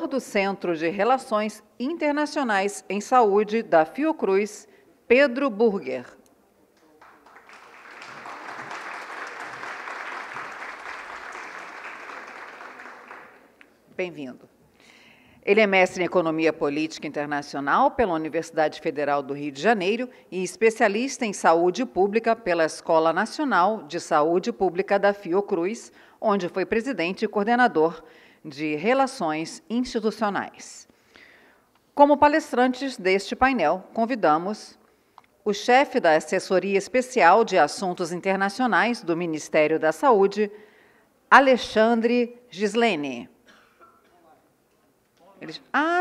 do Centro de Relações Internacionais em Saúde da Fiocruz, Pedro Burger. Bem-vindo. Ele é mestre em Economia Política Internacional pela Universidade Federal do Rio de Janeiro e especialista em Saúde Pública pela Escola Nacional de Saúde Pública da Fiocruz, onde foi presidente e coordenador de Relações Institucionais. Como palestrantes deste painel, convidamos o chefe da Assessoria Especial de Assuntos Internacionais do Ministério da Saúde, Alexandre Gislene.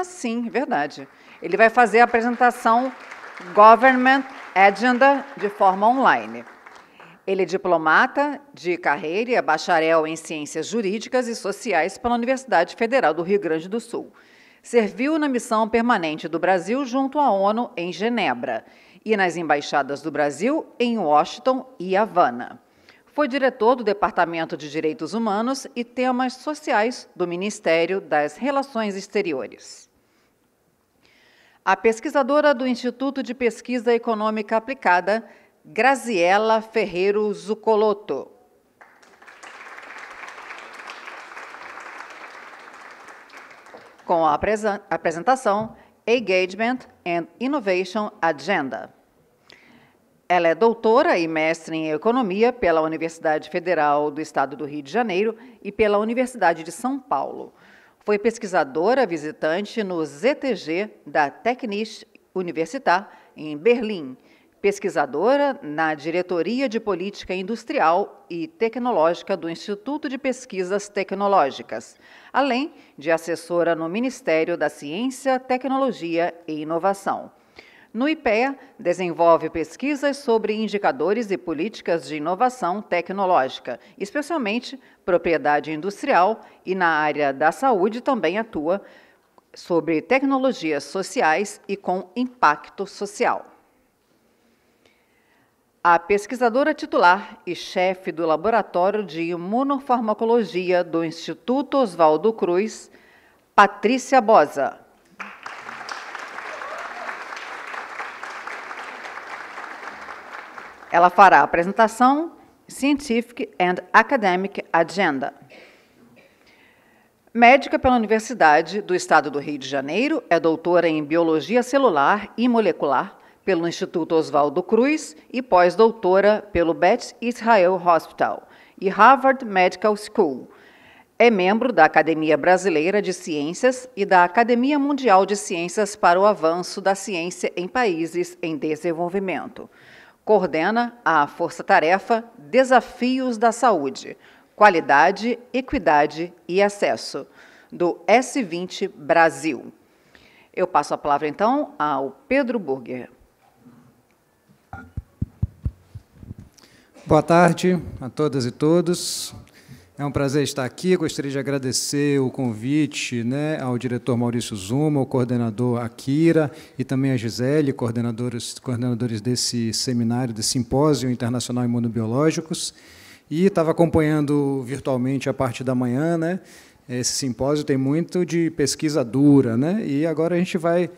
Sim, verdade. Ele vai fazer a apresentação Government Agenda de forma online. Ele é diplomata de carreira e é bacharel em Ciências Jurídicas e Sociais pela Universidade Federal do Rio Grande do Sul. Serviu na missão permanente do Brasil junto à ONU em Genebra e nas embaixadas do Brasil em Washington e Havana. Foi diretor do Departamento de Direitos Humanos e Temas Sociais do Ministério das Relações Exteriores. A pesquisadora do Instituto de Pesquisa Econômica Aplicada, Graziela Ferreiro Zuccolotto. Com a apresentação Engagement and Innovation Agenda. Ela é doutora e mestre em Economia pela Universidade Federal do Estado do Rio de Janeiro e pela Universidade de São Paulo. Foi pesquisadora visitante no ZTG da Technische Universität em Berlim, pesquisadora na Diretoria de Política Industrial e Tecnológica do Instituto de Pesquisas Tecnológicas, além de assessora no Ministério da Ciência, Tecnologia e Inovação. No IPEA, desenvolve pesquisas sobre indicadores e políticas de inovação tecnológica, especialmente propriedade industrial, e na área da saúde também atua sobre tecnologias sociais e com impacto social. A pesquisadora titular e chefe do Laboratório de Imunofarmacologia do Instituto Oswaldo Cruz, Patrícia Bosa. Ela fará a apresentação Scientific and Academic Agenda. Médica pela Universidade do Estado do Rio de Janeiro, é doutora em Biologia Celular e Molecular pelo Instituto Oswaldo Cruz e pós-doutora pelo Beth Israel Hospital e Harvard Medical School. É membro da Academia Brasileira de Ciências e da Academia Mundial de Ciências para o Avanço da Ciência em Países em Desenvolvimento. Coordena a Força-Tarefa Desafios da Saúde, Qualidade, Equidade e Acesso, do S20 Brasil. Eu passo a palavra, então, ao Pedro Burger. Boa tarde a todas e todos. É um prazer estar aqui. Gostaria de agradecer o convite, ao diretor Maurício Zuma, ao coordenador Akira e também a Gisele, coordenadores desse seminário, desse simpósio internacional imunobiológicos. E estava acompanhando virtualmente a parte da manhã, Esse simpósio tem muito de pesquisa dura, E agora a gente vai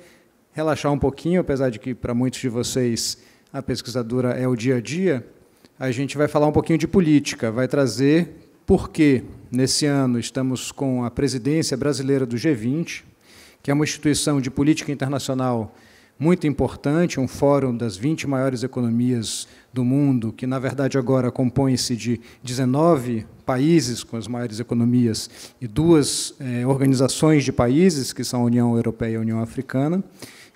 relaxar um pouquinho, apesar de que para muitos de vocês a pesquisa dura é o dia a dia. A gente vai falar um pouquinho de política, vai trazer porque, nesse ano, estamos com a presidência brasileira do G20, que é uma instituição de política internacional muito importante, um fórum das 20 maiores economias do mundo, que, na verdade, agora compõe-se de 19 países com as maiores economias e duas organizações de países, que são a União Europeia e a União Africana.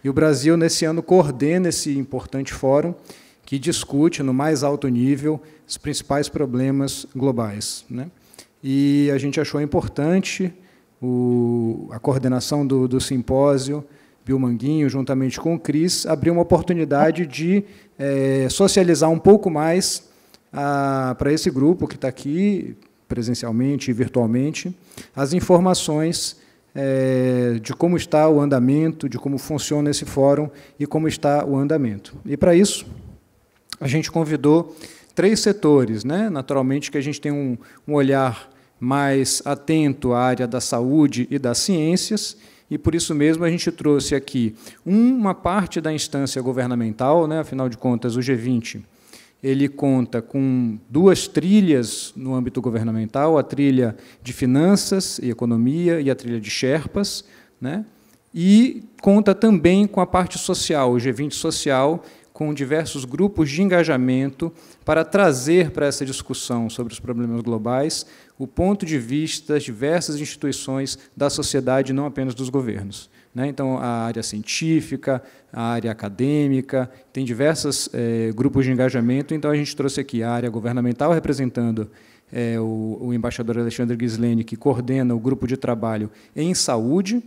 E o Brasil, nesse ano, coordena esse importante fórum, que discute, no mais alto nível, os principais problemas globais. E a gente achou importante a coordenação do simpósio, Bill Manguinho, juntamente com o Cris, abrir uma oportunidade de socializar um pouco mais para esse grupo que está aqui, presencialmente e virtualmente, as informações de como está o andamento, de como funciona esse fórum e como está o andamento. E, para isso, a gente convidou 3 setores, Naturalmente que a gente tem um olhar mais atento à área da saúde e das ciências, e por isso mesmo a gente trouxe aqui uma parte da instância governamental, né? Afinal de contas, o G20 ele conta com 2 trilhas no âmbito governamental, a trilha de finanças e economia e a trilha de Sherpas, né? E conta também com a parte social, o G20 social, com diversos grupos de engajamento para trazer para essa discussão sobre os problemas globais o ponto de vista das diversas instituições da sociedade, não apenas dos governos. Então, a área científica, a área acadêmica, tem diversos grupos de engajamento, então a gente trouxe aqui a área governamental, representando o embaixador Alexandre Ghisleni, que coordena o grupo de trabalho em saúde,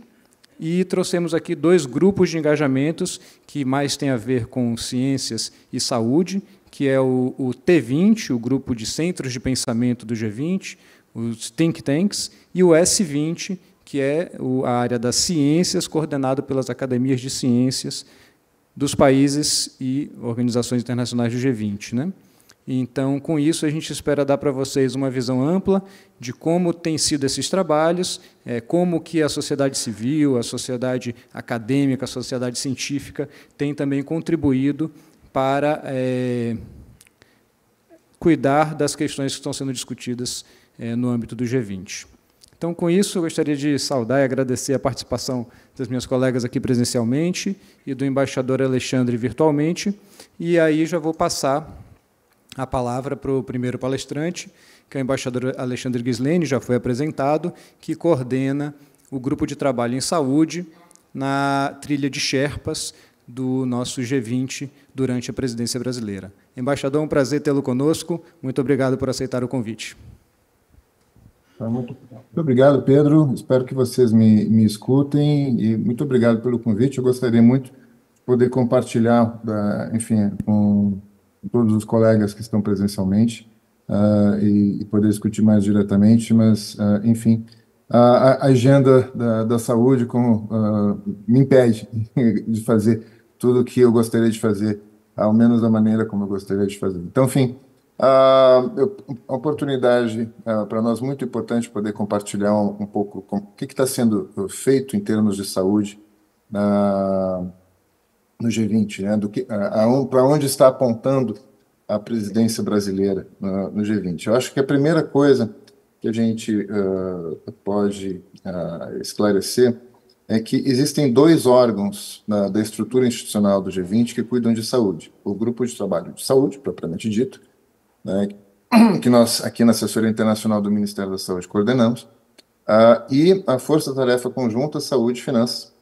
e trouxemos aqui 2 grupos de engajamentos que mais têm a ver com ciências e saúde, que é o T20, o grupo de centros de pensamento do G20, os think tanks, e o S20, que é a área das ciências, coordenado pelas academias de ciências dos países e organizações internacionais do G20. Né? Então, com isso, a gente espera dar para vocês uma visão ampla de como têm sido esses trabalhos, como que a sociedade civil, a sociedade acadêmica, a sociedade científica tem também contribuído para cuidar das questões que estão sendo discutidas no âmbito do G20. Então, com isso, eu gostaria de saudar e agradecer a participação das minhas colegas aqui presencialmente e do embaixador Alexandre virtualmente, e aí já vou passar a palavra para o primeiro palestrante, que é o embaixador Alexandre Ghisleni, já foi apresentado, que coordena o grupo de trabalho em saúde na trilha de Sherpas do nosso G20 durante a presidência brasileira. Embaixador, é um prazer tê-lo conosco. Muito obrigado por aceitar o convite. Muito obrigado, Pedro. Espero que vocês me escutem e muito obrigado pelo convite. Eu gostaria muito de poder compartilhar, enfim, com todos os colegas que estão presencialmente e poder discutir mais diretamente, mas, enfim, a agenda da saúde me impede de fazer tudo o que eu gostaria de fazer, ao menos da maneira como eu gostaria de fazer. Então, enfim, a oportunidade para nós muito importante poder compartilhar um pouco o que está sendo feito em termos de saúde no G20, né, para onde está apontando a presidência brasileira no G20. Eu acho que a primeira coisa que a gente pode esclarecer é que existem 2 órgãos da estrutura institucional do G20 que cuidam de saúde. O Grupo de Trabalho de Saúde, propriamente dito, né, que nós, aqui na Assessoria Internacional do Ministério da Saúde, coordenamos, e a Força Tarefa Conjunta Saúde e Finanças,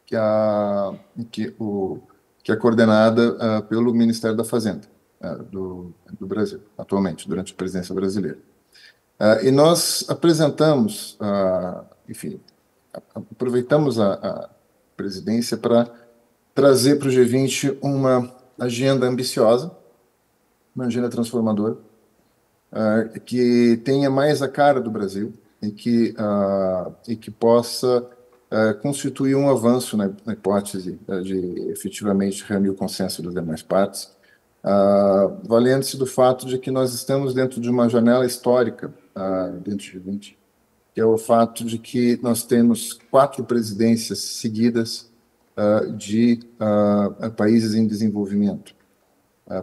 que é coordenada pelo Ministério da Fazenda do Brasil, atualmente, durante a presidência brasileira. E nós apresentamos, enfim, aproveitamos a presidência para trazer para o G20 uma agenda ambiciosa, uma agenda transformadora, que tenha mais a cara do Brasil e que possa constituir um avanço na hipótese de efetivamente reunir o consenso das demais partes, valendo-se do fato de que nós estamos dentro de uma janela histórica dentro do G20, que é o fato de que nós temos 4 presidências seguidas de países em desenvolvimento.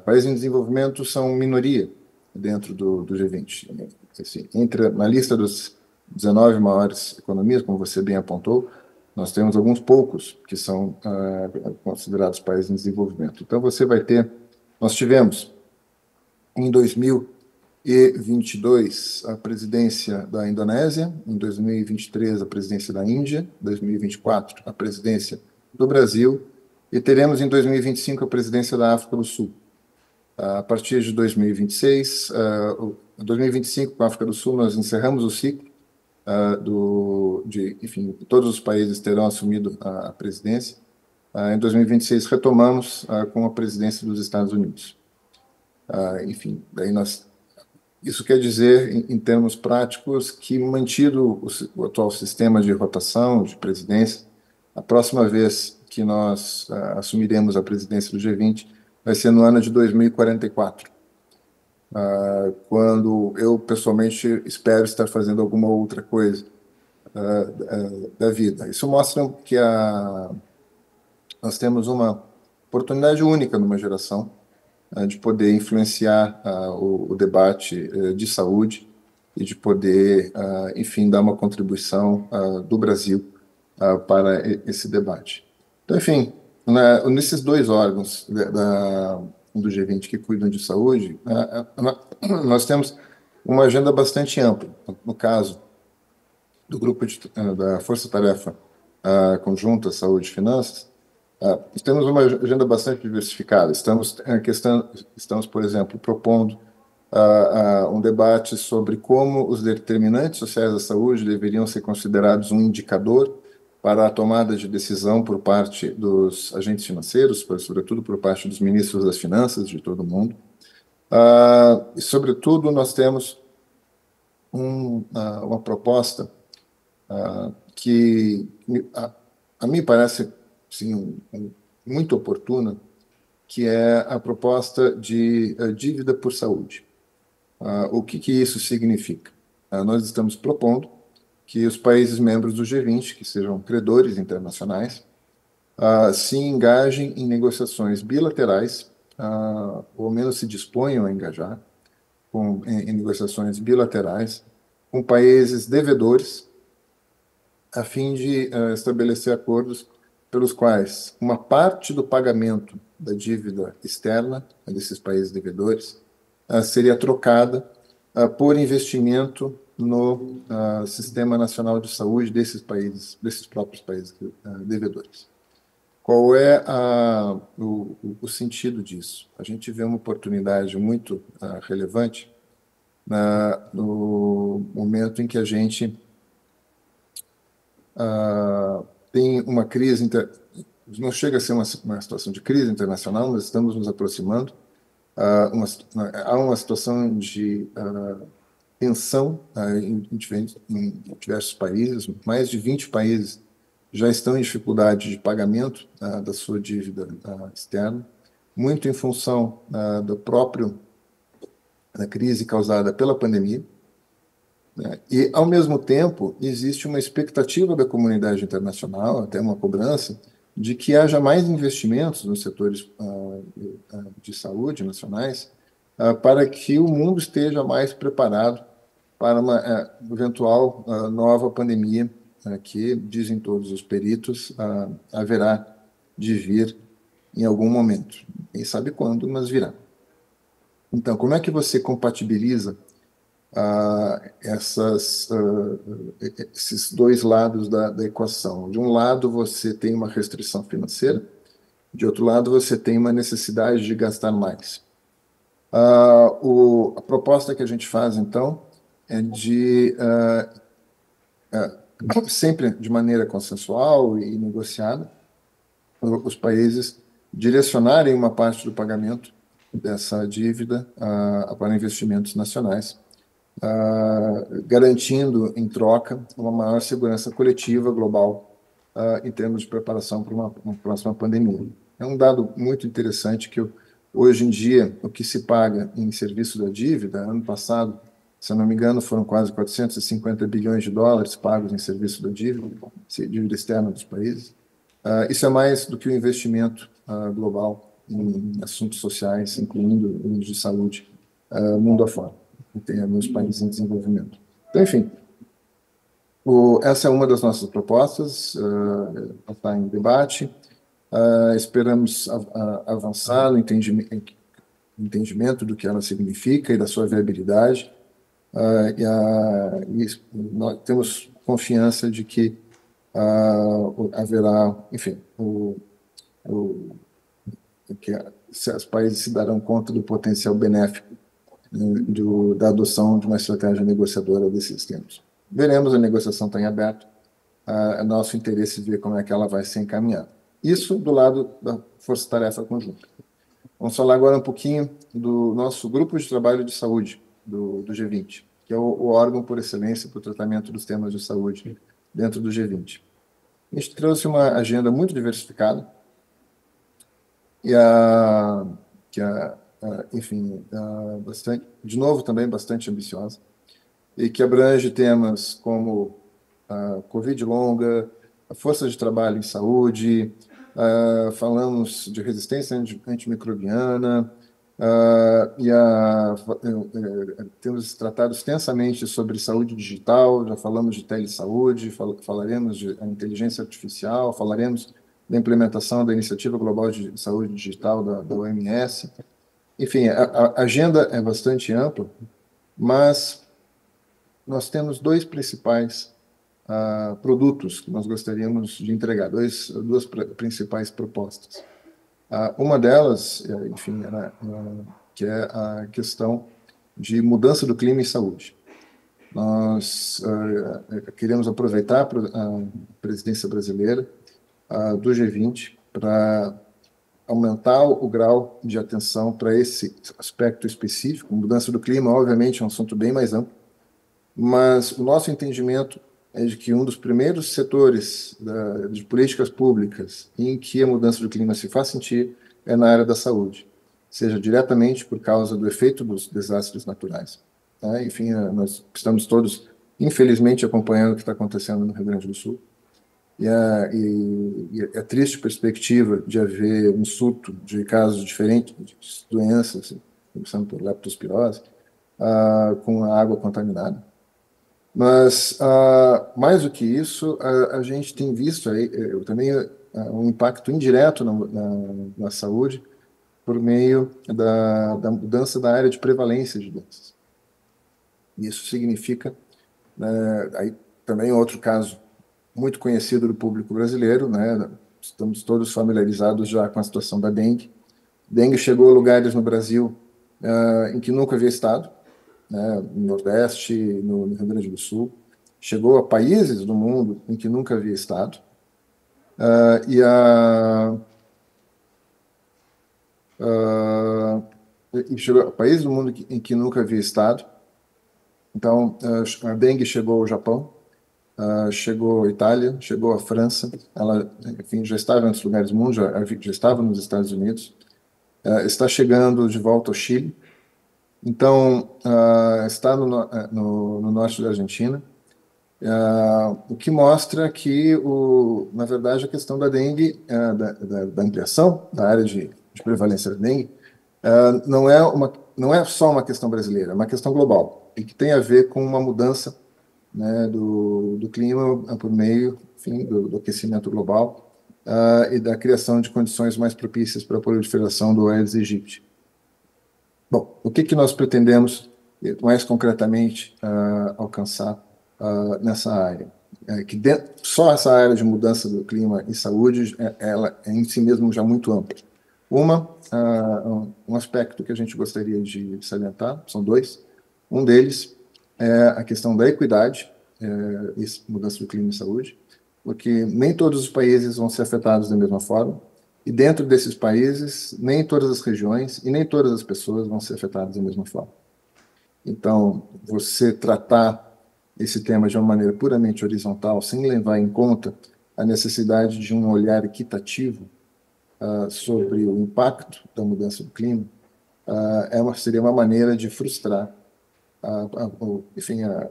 Países em desenvolvimento são minoria dentro do G20. Assim, entra na lista dos 19 maiores economias, como você bem apontou, nós temos alguns poucos que são considerados países em desenvolvimento. Então, nós tivemos, em 2022, a presidência da Indonésia, em 2023, a presidência da Índia, em 2024, a presidência do Brasil, e teremos em 2025 a presidência da África do Sul. A partir de 2026, 2025, com a África do Sul, nós encerramos o ciclo enfim, todos os países terão assumido a presidência. Em 2026, retomamos com a presidência dos Estados Unidos. Enfim, daí isso quer dizer, em termos práticos, que mantido o atual sistema de rotação de presidência, a próxima vez que nós assumiremos a presidência do G20 vai ser no ano de 2044. quando eu, pessoalmente, espero estar fazendo alguma outra coisa da vida. Isso mostra que nós temos uma oportunidade única numa geração de poder influenciar o debate de saúde e de poder, enfim, dar uma contribuição do Brasil para esse debate. Então, enfim, nesses dois órgãos do G20 que cuidam de saúde, nós temos uma agenda bastante ampla. No caso do grupo da Força Tarefa Conjunta Saúde e Finanças, temos uma agenda bastante diversificada. Estamos, por exemplo, propondo um debate sobre como os determinantes sociais da saúde deveriam ser considerados um indicador para a tomada de decisão por parte dos agentes financeiros, sobretudo por parte dos ministros das finanças de todo o mundo. E, sobretudo, nós temos uma proposta que, a mim parece sim, muito oportuna, que é a proposta de dívida por saúde. O que isso significa? Nós estamos propondo que os países membros do G20, que sejam credores internacionais, se engajem em negociações bilaterais, ou ao menos se disponham a engajar em negociações bilaterais com países devedores, a fim de estabelecer acordos pelos quais uma parte do pagamento da dívida externa desses países devedores seria trocada por investimento no Sistema Nacional de Saúde desses próprios países devedores. Qual é o sentido disso? A gente vê uma oportunidade muito relevante no momento em que a gente tem uma crise, não chega a ser uma situação de crise internacional, nós estamos nos aproximando, há uma situação de tensão em diversos países, mais de 20 países já estão em dificuldade de pagamento da sua dívida externa, muito em função da crise causada pela pandemia. E, ao mesmo tempo, existe uma expectativa da comunidade internacional, até uma cobrança, de que haja mais investimentos nos setores de saúde nacionais, para que o mundo esteja mais preparado para uma eventual nova pandemia, que, dizem todos os peritos, haverá de vir em algum momento. Ninguém sabe quando, mas virá. Então, como é que você compatibiliza esses dois lados da equação? De um lado, você tem uma restrição financeira, de outro lado, você tem uma necessidade de gastar mais. A proposta que a gente faz, então, é de, sempre de maneira consensual e negociada, os países direcionarem uma parte do pagamento dessa dívida para investimentos nacionais, garantindo, em troca, uma maior segurança coletiva global em termos de preparação para uma próxima pandemia. É um dado muito interessante que, hoje em dia, o que se paga em serviço da dívida, ano passado, se eu não me engano, foram quase 450 bilhões de dólares pagos em serviço da dívida externa dos países. Isso é mais do que o investimento global em assuntos sociais, incluindo os de saúde, mundo afora, nos países em desenvolvimento. Então, enfim, essa é uma das nossas propostas, está em debate. Esperamos avançar no entendimento do que ela significa e da sua viabilidade. E nós temos confiança de que haverá, enfim, que os países se darão conta do potencial benéfico da adoção de uma estratégia negociadora desses termos. Veremos, a negociação está em aberto, é nosso interesse ver como é que ela vai ser encaminhada. Isso do lado da Força Tarefa Conjunta. Vamos falar agora um pouquinho do nosso grupo de trabalho de saúde, do G20, que é o órgão por excelência para o tratamento dos temas de saúde dentro do G20. A gente trouxe uma agenda muito diversificada, e enfim, bastante, de novo também bastante ambiciosa, e que abrange temas como a Covid longa, a força de trabalho em saúde, falamos de resistência antimicrobiana, temos tratado extensamente sobre saúde digital, já falamos de telesaúde, falaremos de inteligência artificial, falaremos da implementação da Iniciativa Global de Saúde Digital da OMS. Enfim, a agenda é bastante ampla, mas nós temos dois principais produtos que nós gostaríamos de entregar, duas principais propostas. Uma delas, enfim, que é a questão de mudança do clima e saúde. Nós queremos aproveitar a presidência brasileira do G20 para aumentar o grau de atenção para esse aspecto específico. Mudança do clima, obviamente, é um assunto bem mais amplo, mas o nosso entendimento é de que um dos primeiros setores de políticas públicas em que a mudança do clima se faz sentir é na área da saúde, seja diretamente por causa do efeito dos desastres naturais. Enfim, nós estamos todos, infelizmente, acompanhando o que está acontecendo no Rio Grande do Sul, e a triste perspectiva de haver um surto de casos diferentes de doenças, começando por leptospirose, com a água contaminada. Mas, mais do que isso, a gente tem visto aí, também um impacto indireto na saúde por meio da mudança da área de prevalência de doenças. Isso significa, aí também outro caso muito conhecido do público brasileiro, né? Estamos todos familiarizados já com a situação da dengue. Dengue chegou a lugares no Brasil em que nunca havia estado, né, no Nordeste, no Rio Grande do Sul, chegou a países do mundo em que nunca havia estado, e chegou a países do mundo em que nunca havia estado. Então, a dengue chegou ao Japão, chegou à Itália, chegou à França, ela, enfim, já estava em outros lugares do mundo, já estava nos Estados Unidos, está chegando de volta ao Chile. Então, está no norte da Argentina, o que mostra que, na verdade, a questão da dengue, da ampliação da área de prevalência da dengue, não é só uma questão brasileira, é uma questão global, e que tem a ver com uma mudança, né, do clima por meio, enfim, do aquecimento global e da criação de condições mais propícias para a proliferação do Aedes aegypti. Bom, o que nós pretendemos, mais concretamente, alcançar nessa área? Que só essa área de mudança do clima e saúde, ela é em si mesma já muito ampla. Um aspecto que a gente gostaria de salientar, são dois. Um deles é a questão da equidade, mudança do clima e saúde, porque nem todos os países vão ser afetados da mesma forma, e dentro desses países, nem todas as regiões e nem todas as pessoas vão ser afetadas da mesma forma. Então, você tratar esse tema de uma maneira puramente horizontal, sem levar em conta a necessidade de um olhar equitativo sobre o impacto da mudança do clima, seria uma maneira de frustrar enfim, a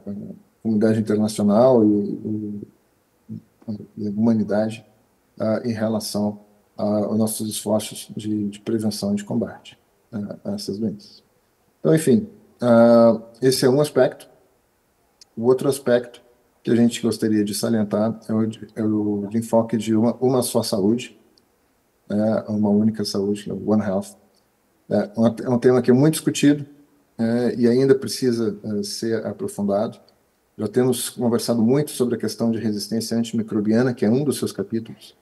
comunidade internacional e a humanidade em relação aos nossos esforços de prevenção e de combate a essas doenças. Então, enfim, esse é um aspecto. O outro aspecto que a gente gostaria de salientar é o de enfoque de uma só saúde, uma única saúde, que é o One Health. É um tema que é muito discutido e ainda precisa ser aprofundado. Já temos conversado muito sobre a questão de resistência antimicrobiana, que é um dos seus capítulos.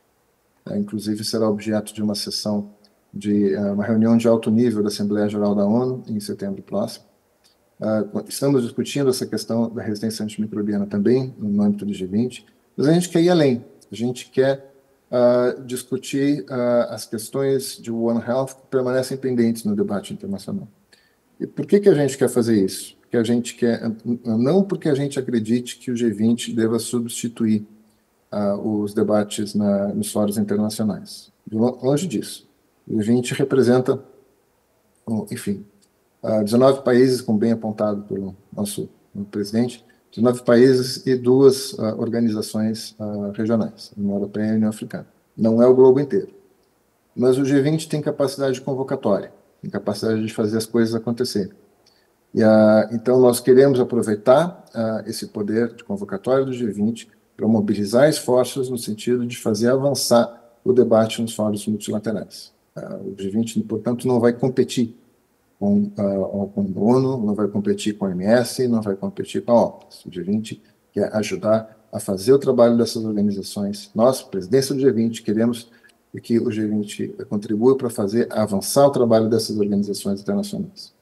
Inclusive, será objeto de uma sessão de uma reunião de alto nível da Assembleia Geral da ONU, em setembro próximo. Estamos discutindo essa questão da resistência antimicrobiana também, no âmbito do G20, mas a gente quer ir além. A gente quer discutir as questões de One Health que permanecem pendentes no debate internacional. E por que a gente quer fazer isso? Porque a gente quer, não porque a gente acredite que o G20 deva substituir os debates nos fóruns internacionais. Longe disso. O G20 representa enfim, 19 países, como bem apontado pelo nosso presidente, 19 países e 2 organizações regionais, a União Europeia e a União Africana. Não é o globo inteiro. Mas o G20 tem capacidade de convocatória, tem capacidade de fazer as coisas acontecerem. Então, nós queremos aproveitar esse poder de convocatória do G20 para mobilizar esforços no sentido de fazer avançar o debate nos fóruns multilaterais. O G20, portanto, não vai competir com a ONU, não vai competir com a OMS, não vai competir com a OPAS. O G20 quer ajudar a fazer o trabalho dessas organizações. Nós, presidência do G20, queremos que o G20 contribua para fazer avançar o trabalho dessas organizações internacionais.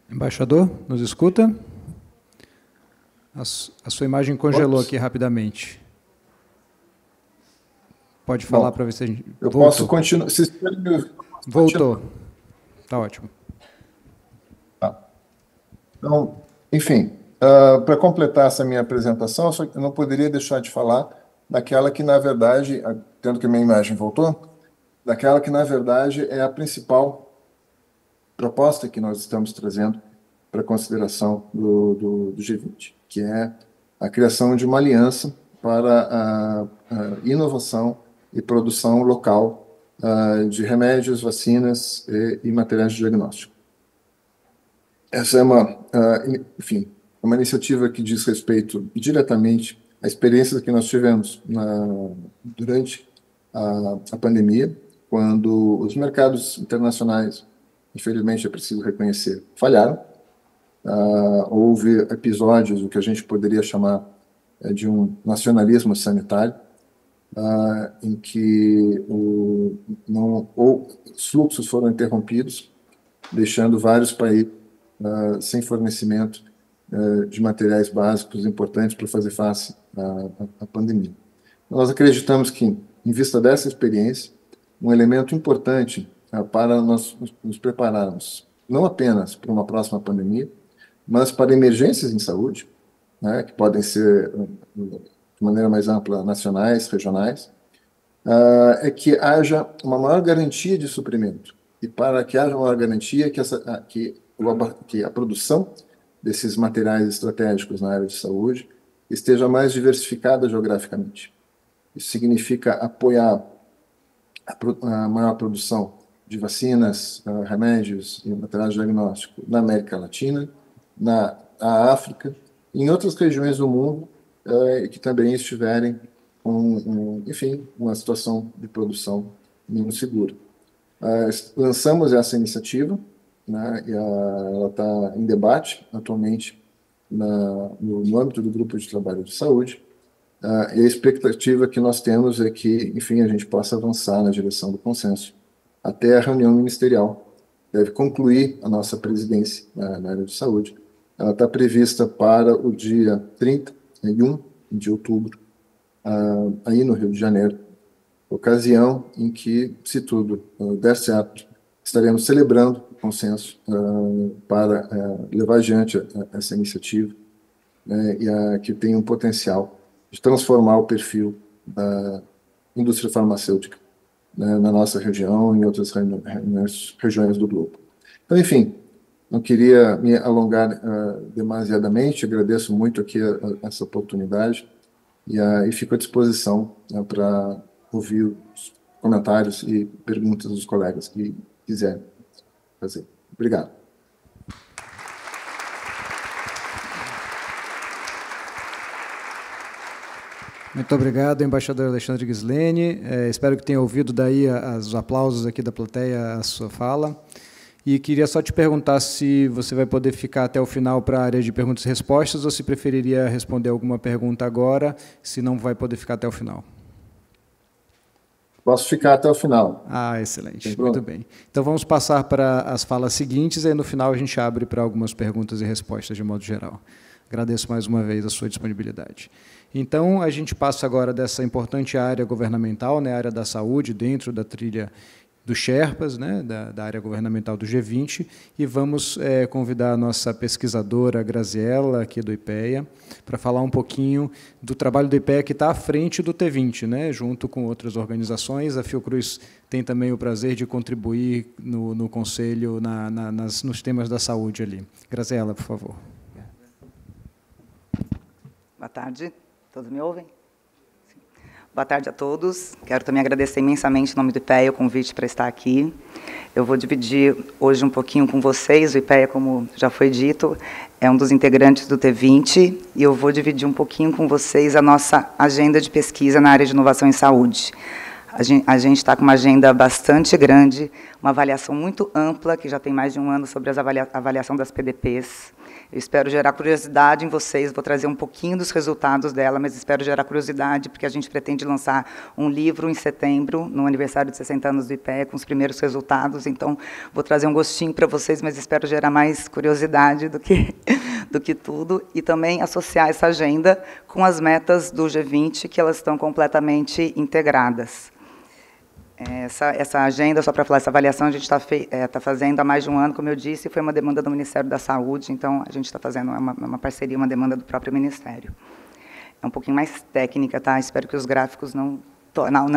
Embaixador, nos escuta? A sua imagem congelou aqui rapidamente. Pode falar para ver se a gente... Eu posso continuar... Voltou. Está ótimo. Então, enfim, para completar essa minha apresentação, eu não poderia deixar de falar daquela que, na verdade, tendo que a minha imagem voltou, daquela que, na verdade, é a principal proposta que nós estamos trazendo para consideração do G20, que é a criação de uma aliança para a inovação e produção local de remédios, vacinas e materiais de diagnóstico. Essa é enfim, uma iniciativa que diz respeito diretamente à experiência que nós tivemos durante a pandemia, quando os mercados internacionais, infelizmente é preciso reconhecer, falharam. Houve episódios, o que a gente poderia chamar de um nacionalismo sanitário, em que os fluxos foram interrompidos, deixando vários países sem fornecimento de materiais básicos importantes para fazer face à pandemia. Nós acreditamos que, em vista dessa experiência, um elemento importante para nós nos prepararmos, não apenas para uma próxima pandemia, mas para emergências em saúde, né, que podem ser, de maneira mais ampla, nacionais, regionais, é que haja uma maior garantia de suprimento. E para que haja uma maior garantia, que a produção desses materiais estratégicos na área de saúde esteja mais diversificada geograficamente. Isso significa apoiar a maior produção de vacinas, remédios e materiais de diagnóstico na América Latina, na África e em outras regiões do mundo que também estiverem com, enfim, uma situação de produção menos segura. Lançamos essa iniciativa, né, e ela está em debate atualmente no âmbito do Grupo de Trabalho de Saúde, e a expectativa que nós temos é que, enfim, a gente possa avançar na direção do consenso até a reunião ministerial. Deve concluir a nossa presidência na área de saúde. Ela está prevista para o dia 31 de outubro, aí no Rio de Janeiro, ocasião em que, se tudo der certo, estaremos celebrando o consenso para levar adiante essa iniciativa, e que tem um potencial de transformar o perfil da indústria farmacêutica, né, na nossa região e em outras regiões do globo. Então, enfim, não queria me alongar demasiadamente, agradeço muito aqui essa oportunidade e fico à disposição para ouvir os comentários e perguntas dos colegas que quiserem fazer. Obrigado. Muito obrigado, embaixador Alexandre Ghisleni. Espero que tenha ouvido daí os aplausos aqui da plateia à sua fala. E queria só te perguntar se você vai poder ficar até o final para a área de perguntas e respostas ou se preferiria responder alguma pergunta agora, se não vai poder ficar até o final. Posso ficar até o final. Excelente. Muito bem. Então, vamos passar para as falas seguintes e, no final, a gente abre para algumas perguntas e respostas, de modo geral. Agradeço mais uma vez a sua disponibilidade. Então, a gente passa agora dessa importante área governamental, né, a área da saúde, dentro da trilha dos Sherpas, né, da área governamental do G20, e vamos convidar a nossa pesquisadora Graziella, aqui do IPEA, para falar um pouquinho do trabalho do IPEA, que está à frente do T20, né, junto com outras organizações. A Fiocruz tem também o prazer de contribuir no Conselho nos temas da saúde ali. Graziella, por favor. Boa tarde, todos me ouvem? Boa tarde a todos. Quero também agradecer imensamente em nome do IPEA o convite para estar aqui. Eu vou dividir hoje um pouquinho com vocês. O IPEA, como já foi dito, é um dos integrantes do T20, e eu vou dividir um pouquinho com vocês a nossa agenda de pesquisa na área de inovação em saúde. A gente está com uma agenda bastante grande, uma avaliação muito ampla, que já tem mais de um ano, sobre a avaliação das PDPs. Eu espero gerar curiosidade em vocês, vou trazer um pouquinho dos resultados dela, mas espero gerar curiosidade, porque a gente pretende lançar um livro em setembro, no aniversário de 60 anos do IPEA, com os primeiros resultados, então vou trazer um gostinho para vocês, mas espero gerar mais curiosidade do que tudo, e também associar essa agenda com as metas do G20, que elas estão completamente integradas. Essa agenda, só para falar, essa avaliação a gente está fazendo há mais de um ano, como eu disse, foi uma demanda do Ministério da Saúde, então a gente está fazendo uma parceria, uma demanda do próprio Ministério. É um pouquinho mais técnica, tá? Espero que os gráficos não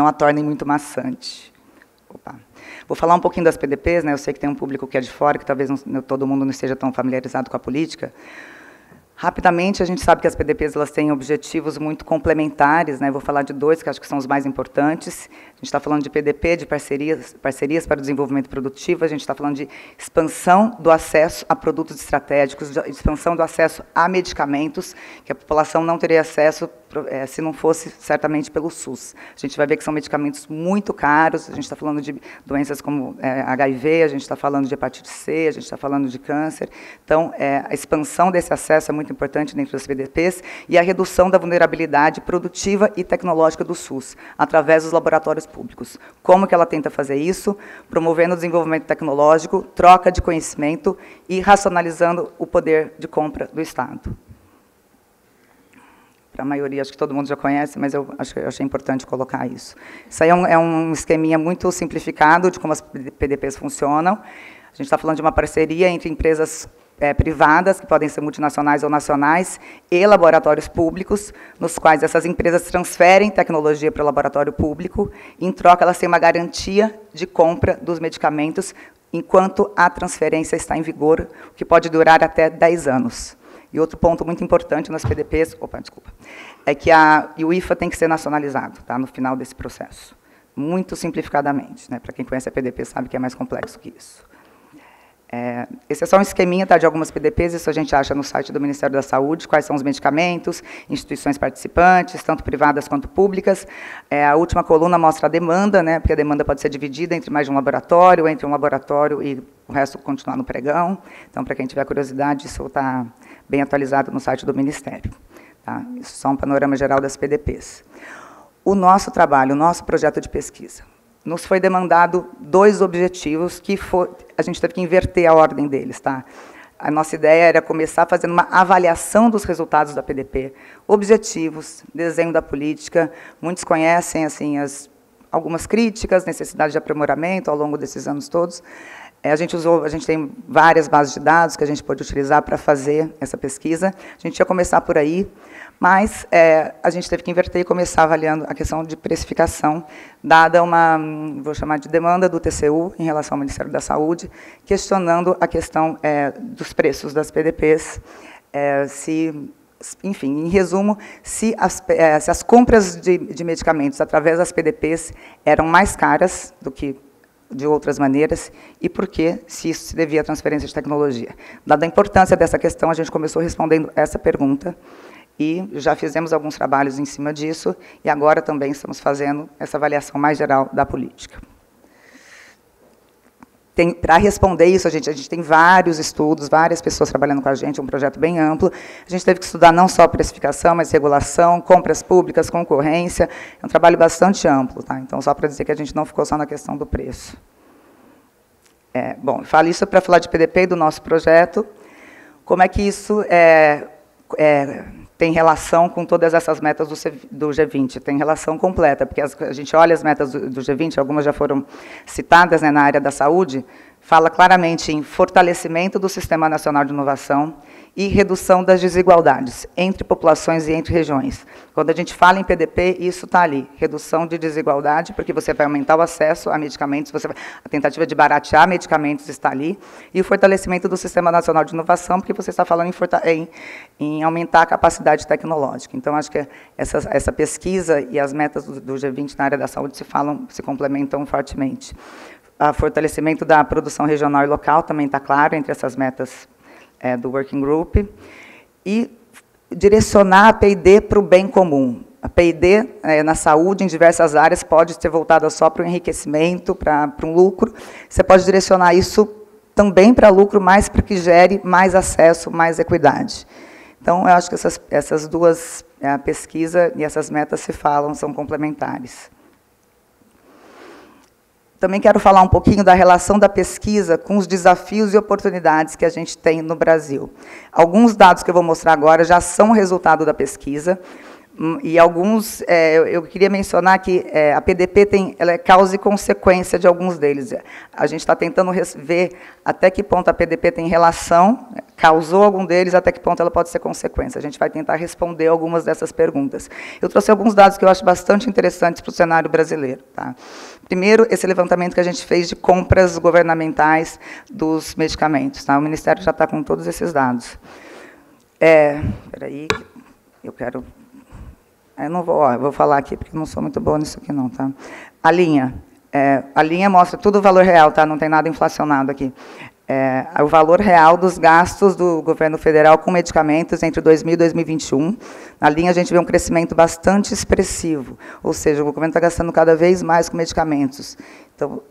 a tornem muito maçante. Opa. Vou falar um pouquinho das PDPs, né? Eu sei que tem um público que é de fora, que talvez todo mundo não esteja tão familiarizado com a política. Rapidamente, a gente sabe que as PDPs elas têm objetivos muito complementares, né? Vou falar de dois, que acho que são os mais importantes. A gente está falando de PDP, de parcerias para o desenvolvimento produtivo, a gente está falando de expansão do acesso a produtos estratégicos, de expansão do acesso a medicamentos, que a população não teria acesso se não fosse, certamente, pelo SUS. A gente vai ver que são medicamentos muito caros, a gente está falando de doenças como HIV, a gente está falando de hepatite C, a gente está falando de câncer. Então, a expansão desse acesso é muito importante dentro das PDPs, e a redução da vulnerabilidade produtiva e tecnológica do SUS, através dos laboratórios públicos. Como que ela tenta fazer isso? Promovendo o desenvolvimento tecnológico, troca de conhecimento e racionalizando o poder de compra do Estado. Para a maioria, acho que todo mundo já conhece, mas eu achei importante colocar isso. Isso aí é um esqueminha muito simplificado de como as PDPs funcionam. A gente está falando de uma parceria entre empresas privadas, que podem ser multinacionais ou nacionais, e laboratórios públicos, nos quais essas empresas transferem tecnologia para o laboratório público, e, em troca, elas têm uma garantia de compra dos medicamentos enquanto a transferência está em vigor, o que pode durar até 10 anos. E outro ponto muito importante nas PDPs, é que o IFA tem que ser nacionalizado, tá, no final desse processo. Muito simplificadamente, né? Para quem conhece a PDP sabe que é mais complexo que isso. Esse é só um esqueminha, tá, de algumas PDPs, isso a gente acha no site do Ministério da Saúde, quais são os medicamentos, instituições participantes, tanto privadas quanto públicas. A última coluna mostra a demanda, né, porque a demanda pode ser dividida entre mais de um laboratório, entre um laboratório e o resto continuar no pregão. Então, para quem tiver curiosidade, isso está bem atualizado no site do Ministério. Tá? Isso é só um panorama geral das PDPs. O nosso trabalho, o nosso projeto de pesquisa, nos foi demandado 2 objetivos que a gente teve que inverter a ordem deles. Tá? A nossa ideia era começar fazendo uma avaliação dos resultados da PDP, objetivos, desenho da política. Muitos conhecem assim, algumas críticas, necessidade de aprimoramento ao longo desses anos todos. A gente tem várias bases de dados que a gente pode utilizar para fazer essa pesquisa. A gente ia começar por aí, mas a gente teve que inverter e começar avaliando a questão de precificação, dada uma, vou chamar de demanda do TCU em relação ao Ministério da Saúde, questionando a questão dos preços das PDPs, enfim, em resumo, se as compras de medicamentos através das PDPs eram mais caras do que de outras maneiras, e por que se isso se devia à transferência de tecnologia. Dada a importância dessa questão, a gente começou respondendo essa pergunta, e já fizemos alguns trabalhos em cima disso, e agora também estamos fazendo essa avaliação mais geral da política. Para responder isso, a gente tem vários estudos, várias pessoas trabalhando com a gente, um projeto bem amplo. A gente teve que estudar não só precificação, mas regulação, compras públicas, concorrência. É um trabalho bastante amplo. Tá? Então, só para dizer que a gente não ficou só na questão do preço. Bom, falo isso para falar de PDP e do nosso projeto. Como é que isso tem relação com todas essas metas do G20, tem relação completa, porque a gente olha as metas do G20, algumas já foram citadas, né, na área da saúde, fala claramente em fortalecimento do Sistema Nacional de Inovação e redução das desigualdades entre populações e entre regiões. Quando a gente fala em PDP, isso está ali, redução de desigualdade, porque você vai aumentar o acesso a medicamentos, a tentativa de baratear medicamentos está ali, e o fortalecimento do Sistema Nacional de Inovação, porque você está falando em aumentar a capacidade tecnológica. Então, acho que essa pesquisa e as metas do G20 na área da saúde se complementam fortemente. O fortalecimento da produção regional e local também está claro entre essas metas do Working Group, e direcionar a P&D para o bem comum. A P&D na saúde, em diversas áreas, pode ser voltada só para o enriquecimento, para um lucro. Você pode direcionar isso também para lucro, mas para que gere mais acesso, mais equidade. Então, eu acho que essas duas, a pesquisa e essas metas são complementares. Também quero falar um pouquinho da relação da pesquisa com os desafios e oportunidades que a gente tem no Brasil. Alguns dados que eu vou mostrar agora já são resultado da pesquisa, e alguns, eu queria mencionar que a PDP ela é causa e consequência de alguns deles. A gente está tentando ver até que ponto a PDP tem relação, causou algum deles, até que ponto ela pode ser consequência. A gente vai tentar responder algumas dessas perguntas. Eu trouxe alguns dados que eu acho bastante interessantes para o cenário brasileiro. Tá? Primeiro, esse levantamento que a gente fez de compras governamentais dos medicamentos. Tá? O Ministério já está com todos esses dados. Espera aí, eu quero... Eu não vou, eu vou falar aqui, porque eu não sou muito boa nisso aqui, não. Tá? A linha mostra tudo o valor real, tá? Não tem nada inflacionado aqui. O valor real dos gastos do governo federal com medicamentos entre 2000 e 2021. Na linha, a gente vê um crescimento bastante expressivo, ou seja, o governo está gastando cada vez mais com medicamentos. Então,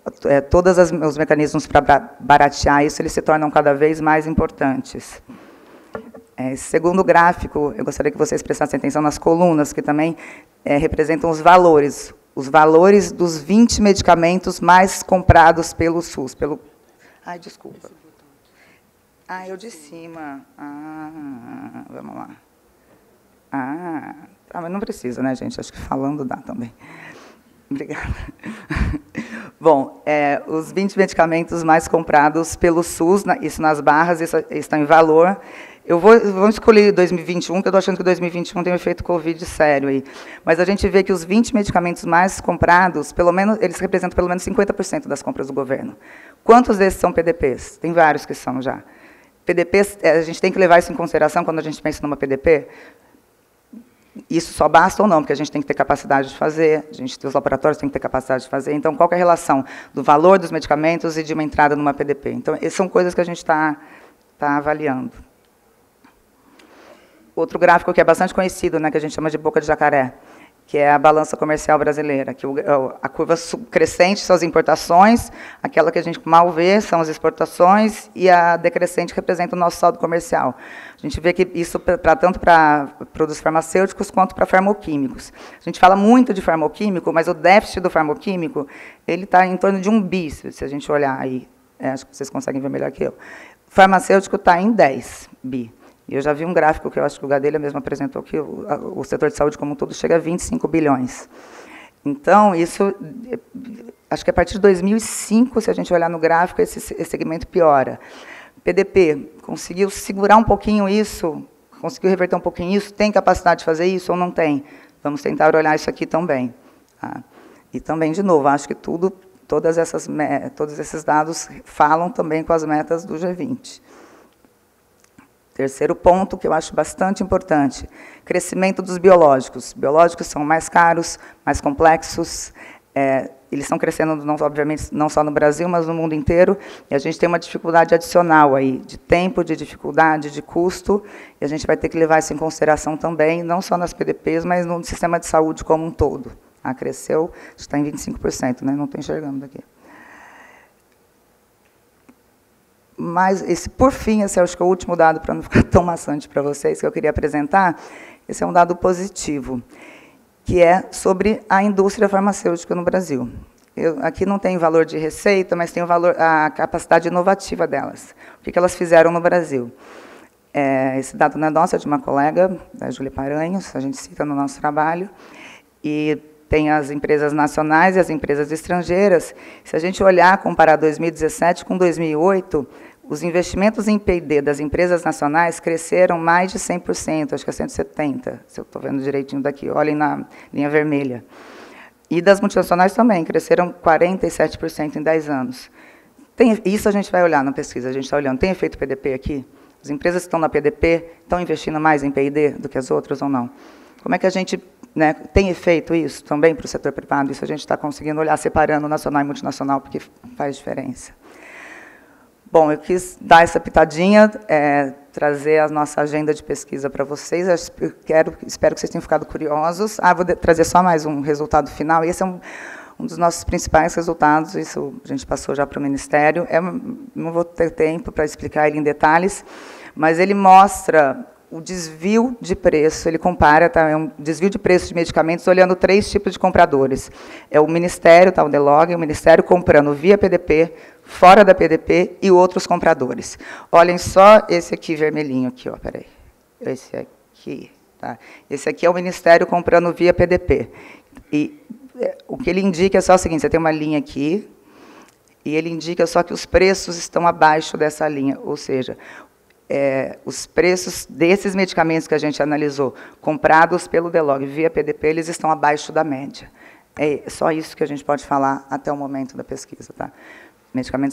todos os mecanismos para baratear isso, eles se tornam cada vez mais importantes. Segundo gráfico, eu gostaria que vocês prestassem atenção nas colunas, que também representam os valores dos 20 medicamentos mais comprados pelo SUS. Ai, desculpa. Eu de cima. Vamos lá. Mas não precisa, né, gente? Acho que falando dá também. Obrigada. Bom, os 20 medicamentos mais comprados pelo SUS, isso nas barras, isso está em valor. Vamos escolher 2021, que eu estou achando que 2021 tem um efeito Covid sério aí. Mas a gente vê que os 20 medicamentos mais comprados, eles representam pelo menos 50% das compras do governo. Quantos desses são PDPs? Tem vários que são já. PDPs, a gente tem que levar isso em consideração quando a gente pensa numa PDP. Isso só basta ou não, porque a gente tem que ter capacidade de fazer, os laboratórios têm que ter capacidade de fazer. Então, qual que é a relação do valor dos medicamentos e de uma entrada numa PDP? Então, essas são coisas que a gente está avaliando. Outro gráfico que é bastante conhecido, né, que a gente chama de boca de jacaré, que é a balança comercial brasileira, que a curva crescente são as importações, aquela que a gente mal vê são as exportações, e a decrescente representa o nosso saldo comercial. A gente vê que isso tanto para produtos farmacêuticos quanto para farmoquímicos. A gente fala muito de farmoquímico, mas o déficit do farmoquímico ele está em torno de 1 bi, se a gente olhar aí. Acho que vocês conseguem ver melhor que eu. O farmacêutico está em 10 bi. E eu já vi um gráfico que eu acho que o Gadelha mesmo apresentou, que o setor de saúde como um todo chega a 25 bilhões. Então, isso, acho que a partir de 2005, se a gente olhar no gráfico, esse segmento piora. PDP conseguiu segurar um pouquinho isso, conseguiu reverter um pouquinho isso, tem capacidade de fazer isso ou não tem? Vamos tentar olhar isso aqui também. Tá? E também, de novo, acho que todos esses dados falam também com as metas do G20. Terceiro ponto, que eu acho bastante importante, crescimento dos biológicos. Biológicos são mais caros, mais complexos, eles estão crescendo, obviamente, não só no Brasil, mas no mundo inteiro, e a gente tem uma dificuldade adicional aí, de tempo, de dificuldade, de custo, e a gente vai ter que levar isso em consideração também, não só nas PDPs, mas no sistema de saúde como um todo. Cresceu, está em 25%, né? Não estou enxergando daqui. Mas, por fim, esse acho que é o último dado, para não ficar tão maçante para vocês, que eu queria apresentar, esse é um dado positivo, que é sobre a indústria farmacêutica no Brasil. Aqui não tem valor de receita, mas tem a capacidade inovativa delas. O que elas fizeram no Brasil? Esse dado não é nosso, é de uma colega, da Júlia Paranhos, a gente cita no nosso trabalho, e tem as empresas nacionais e as empresas estrangeiras. Se a gente olhar, comparar 2017 com 2008, os investimentos em P&D das empresas nacionais cresceram mais de 100%, acho que é 170%, se eu estou vendo direitinho daqui, olhem na linha vermelha. E das multinacionais também, cresceram 47% em 10 anos. Isso a gente vai olhar na pesquisa, a gente está olhando, tem efeito PDP aqui? As empresas que estão na PDP estão investindo mais em P&D do que as outras ou não? Como é que a gente, né, tem efeito isso também para o setor privado? Isso a gente está conseguindo olhar separando nacional e multinacional, porque faz diferença. Bom, eu quis dar essa pitadinha, trazer a nossa agenda de pesquisa para vocês. Espero que vocês tenham ficado curiosos. Vou trazer só mais um resultado final. Esse é um dos nossos principais resultados, isso a gente passou já para o Ministério. Não vou ter tempo para explicar ele em detalhes, mas ele mostra o desvio de preço, ele compara, tá, é um desvio de preço de medicamentos olhando 3 tipos de compradores. É o Ministério, tá, o DELOG, o Ministério comprando via PDP, fora da PDP e outros compradores. Olhem só esse aqui vermelhinho aqui, ó, peraí. Esse aqui, tá? Esse aqui é o Ministério comprando via PDP. E o que ele indica é só o seguinte, você tem uma linha aqui, e ele indica só que os preços estão abaixo dessa linha, ou seja, os preços desses medicamentos que a gente analisou, comprados pelo DELOG via PDP, eles estão abaixo da média. É só isso que a gente pode falar até o momento da pesquisa. Tá?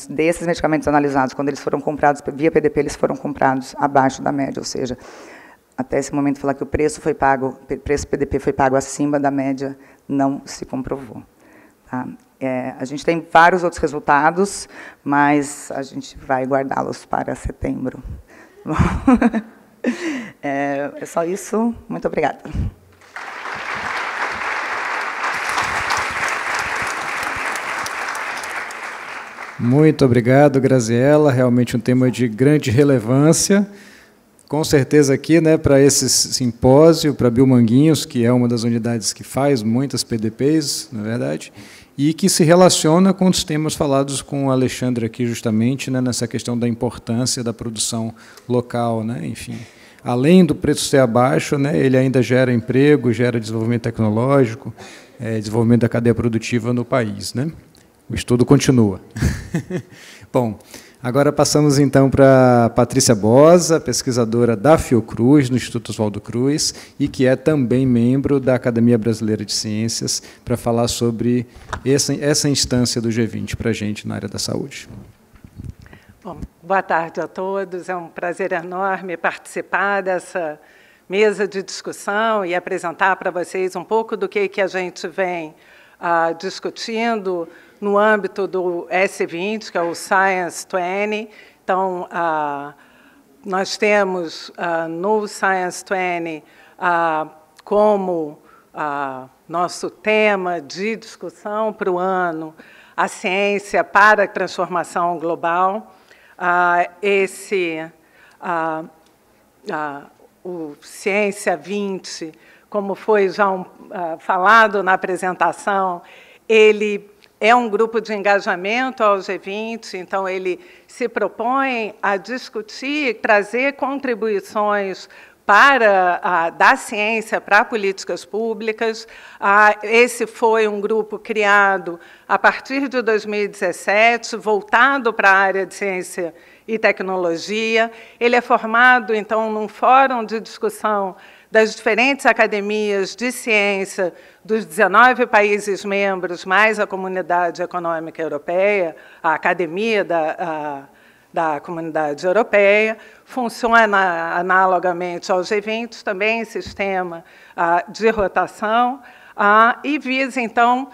Desses medicamentos analisados, quando eles foram comprados via PDP, eles foram comprados abaixo da média, ou seja, até esse momento falar que o preço PDP foi pago acima da média, não se comprovou. Tá? A gente tem vários outros resultados, mas a gente vai guardá-los para setembro. É só isso. Muito obrigada. Muito obrigado, Graziela. Realmente um tema de grande relevância. Com certeza aqui, né, para esse simpósio, para Biomanguinhos, que é uma das unidades que faz muitas PDPs, na verdade, e que se relaciona com os temas falados com o Alexandre aqui, justamente, né, nessa questão da importância da produção local, né, enfim. Além do preço ser abaixo, né, ele ainda gera emprego, gera desenvolvimento tecnológico, desenvolvimento da cadeia produtiva no país, né. O estudo continua. Bom, agora passamos então para Patrícia Bosa, pesquisadora da Fiocruz, no Instituto Oswaldo Cruz, e que é também membro da Academia Brasileira de Ciências, para falar sobre essa instância do G20 para a gente na área da saúde. Bom, boa tarde a todos, é um prazer enorme participar dessa mesa de discussão e apresentar para vocês um pouco do que a gente vem discutindo no âmbito do S20, que é o Science 20. Então, nós temos no Science 20 como nosso tema de discussão para o ano a ciência para a transformação global. O Ciência 20, como foi já falado na apresentação, ele é um grupo de engajamento ao G20, então ele se propõe a discutir, trazer contribuições da ciência para políticas públicas. Esse foi um grupo criado a partir de 2017, voltado para a área de ciência e tecnologia. Ele é formado, então, num fórum de discussão das diferentes academias de ciência dos 19 países membros, mais a Comunidade Econômica Europeia, a Academia da Comunidade Europeia, funciona analogamente ao G20, também em sistema de rotação, e visa, então,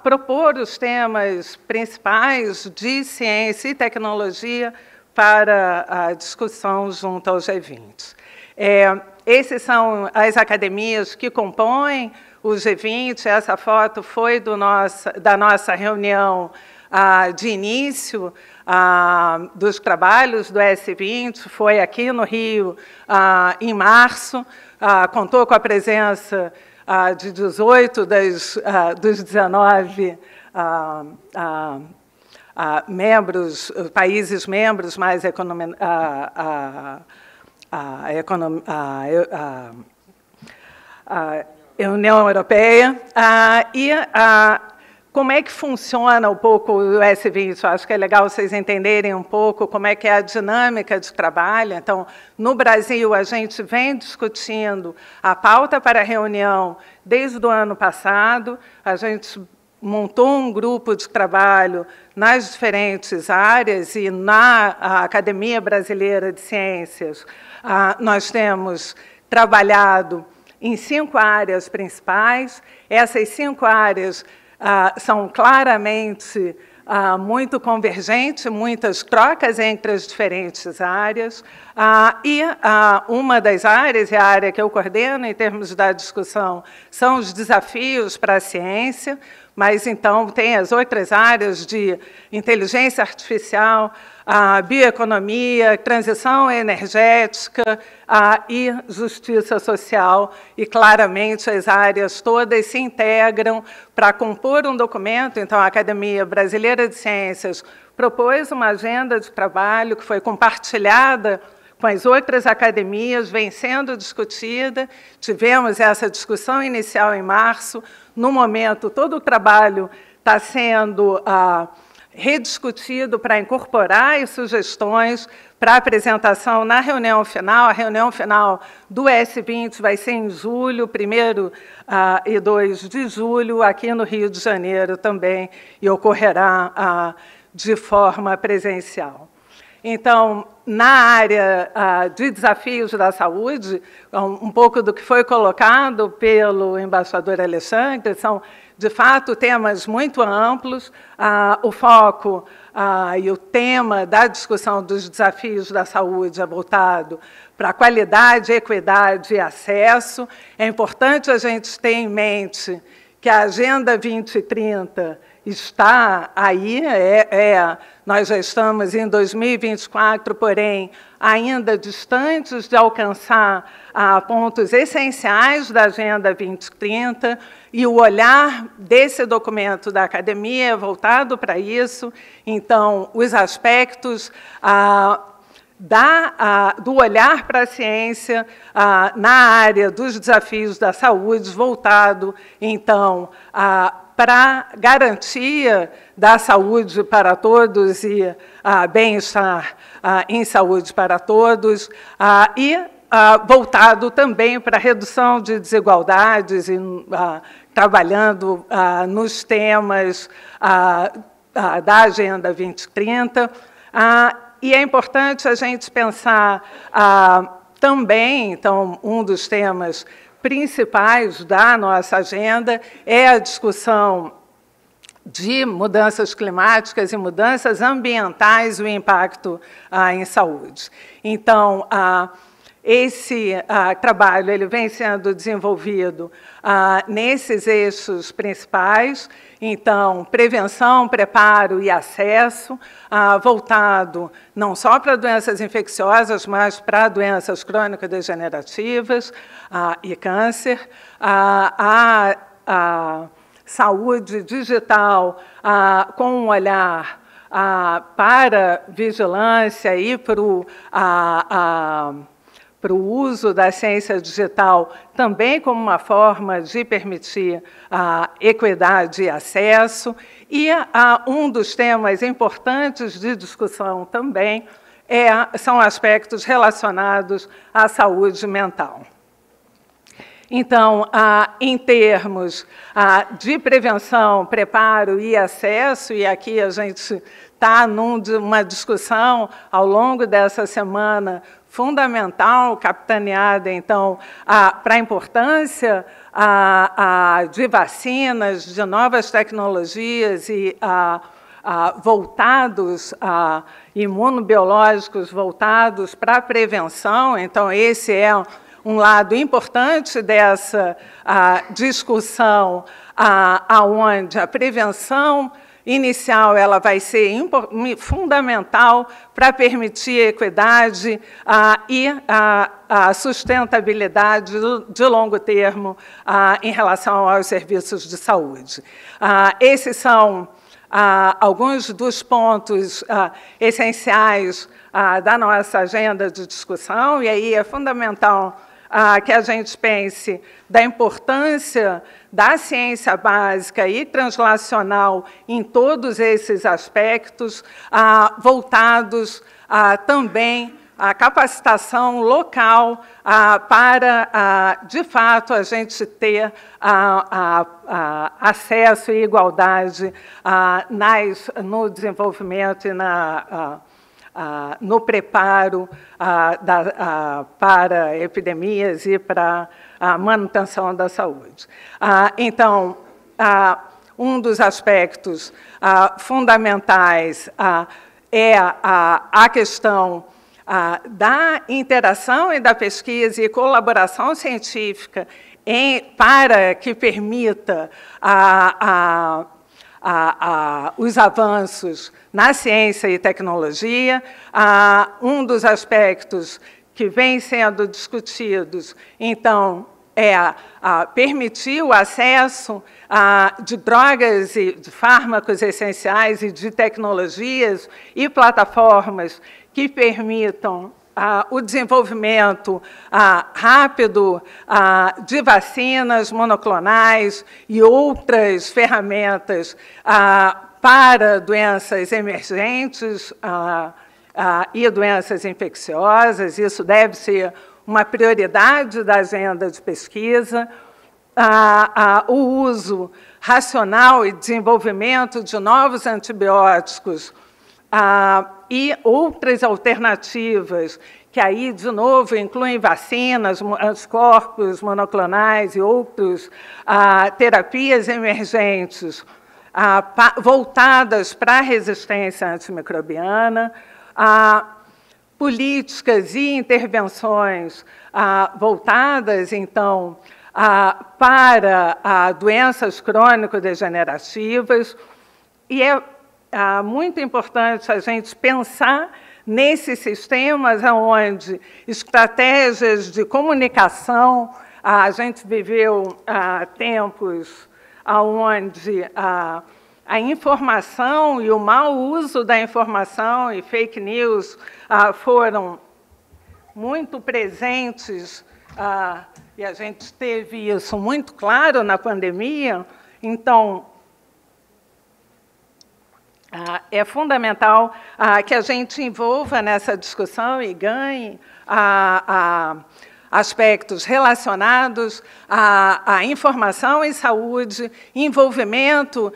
propor os temas principais de ciência e tecnologia para a discussão junto ao G20. Essas são as academias que compõem o G20. Essa foto foi da nossa reunião de início dos trabalhos do S20, foi aqui no Rio em março, contou com a presença de 18 dos 19 países membros mais União Europeia, como é que funciona um pouco o S20? Eu acho que é legal vocês entenderem um pouco como é que é a dinâmica de trabalho. Então, no Brasil, a gente vem discutindo a pauta para a reunião desde o ano passado. A gente montou um grupo de trabalho nas diferentes áreas e na Academia Brasileira de Ciências nós temos trabalhado em 5 áreas principais. Essas 5 áreas são claramente muito convergentes, muitas trocas entre as diferentes áreas. E uma das áreas, e a área que eu coordeno em termos da discussão, são os desafios para a ciência, mas, então, tem as outras áreas de inteligência artificial, bioeconomia, transição energética e justiça social. E, claramente, as áreas todas se integram para compor um documento. Então, a Academia Brasileira de Ciências propôs uma agenda de trabalho que foi compartilhada com as outras academias, vem sendo discutida. Tivemos essa discussão inicial em março. No momento, todo o trabalho está sendo rediscutido para incorporar as sugestões para apresentação na reunião final. A reunião final do S20 vai ser em julho, 1º e 2 de julho, aqui no Rio de Janeiro também, e ocorrerá de forma presencial. Então, na área de desafios da saúde, um pouco do que foi colocado pelo embaixador Alexandre, são, de fato, temas muito amplos. O foco e o tema da discussão dos desafios da saúde é voltado para a qualidade, equidade e acesso. É importante a gente ter em mente que a Agenda 2030 está aí, nós já estamos em 2024, porém, ainda distantes de alcançar pontos essenciais da Agenda 2030, e o olhar desse documento da academia é voltado para isso. Então, os aspectos do olhar para a ciência na área dos desafios da saúde, voltado, então, para a garantia da saúde para todos e bem-estar em saúde para todos, e voltado também para a redução de desigualdades e trabalhando nos temas da Agenda 2030. E é importante a gente pensar também, então, um dos temas principais da nossa agenda é a discussão de mudanças climáticas e mudanças ambientais e o impacto em saúde. Então, esse trabalho ele vem sendo desenvolvido nesses eixos principais. Então, prevenção, preparo e acesso, voltado não só para doenças infecciosas, mas para doenças crônico-degenerativas e câncer, a saúde digital com um olhar para vigilância e para o uso da ciência digital, também como uma forma de permitir equidade e acesso. E um dos temas importantes de discussão também são aspectos relacionados à saúde mental. Então, em termos de prevenção, preparo e acesso, e aqui a gente está numa discussão ao longo dessa semana fundamental, capitaneada, então, para a importância de vacinas, de novas tecnologias e voltados imunobiológicos, voltados para a prevenção. Então, esse é um lado importante dessa discussão, aonde a prevenção inicial ela vai ser fundamental para permitir a equidade e a sustentabilidade de longo termo em relação aos serviços de saúde. Esses são alguns dos pontos essenciais da nossa agenda de discussão, e aí é fundamental que a gente pense da importância da ciência básica e translacional em todos esses aspectos, voltados também à capacitação local para, de fato, a gente ter acesso e igualdade no desenvolvimento e no preparo para epidemias e para a manutenção da saúde. Então, um dos aspectos fundamentais é a questão da interação e da pesquisa e colaboração científica para que permita os avanços na ciência e tecnologia. Um dos aspectos que vem sendo discutidos, então, é permitir o acesso de drogas e de fármacos essenciais e de tecnologias e plataformas que permitam o desenvolvimento rápido de vacinas monoclonais e outras ferramentas para doenças emergentes e doenças infecciosas. Isso deve ser uma prioridade da agenda de pesquisa. O uso racional e desenvolvimento de novos antibióticos e outras alternativas, que aí, de novo, incluem vacinas, anticorpos monoclonais e outras terapias emergentes voltadas para a resistência antimicrobiana, políticas e intervenções voltadas, então, para doenças crônico-degenerativas, e é muito importante a gente pensar nesses sistemas onde estratégias de comunicação, a gente viveu tempos onde a informação e o mau uso da informação e fake news foram muito presentes, e a gente teve isso muito claro na pandemia. Então, é fundamental que a gente envolva nessa discussão e ganhe aspectos relacionados à informação em saúde, envolvimento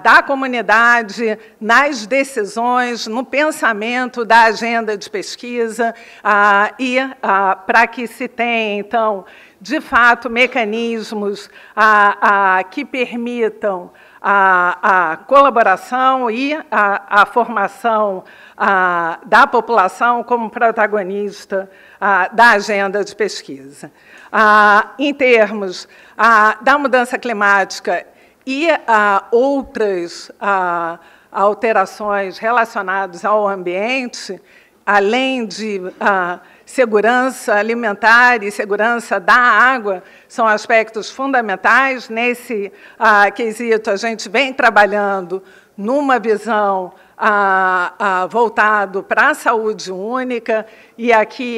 da comunidade nas decisões, no pensamento da agenda de pesquisa, e para que se tenha, então, de fato, mecanismos que permitam a colaboração e a formação da população como protagonista da agenda de pesquisa. Em termos da mudança climática e outras alterações relacionadas ao ambiente, além de segurança alimentar e segurança da água, são aspectos fundamentais. Nesse quesito, a gente vem trabalhando numa visão voltado para a saúde única, e aqui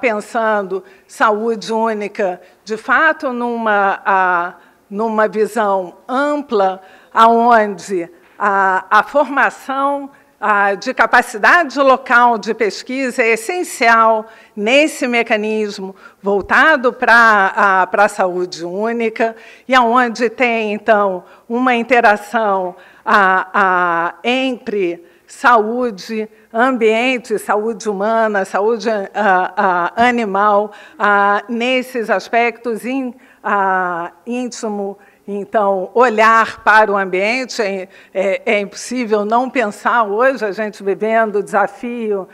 pensando saúde única, de fato, numa visão ampla, onde a formação de capacidade local de pesquisa é essencial nesse mecanismo voltado para a saúde única, e onde tem, então, uma interação entre saúde, ambiente, saúde humana, saúde animal, nesses aspectos íntimo. Então, olhar para o ambiente, é impossível não pensar hoje, a gente vivendo o desafio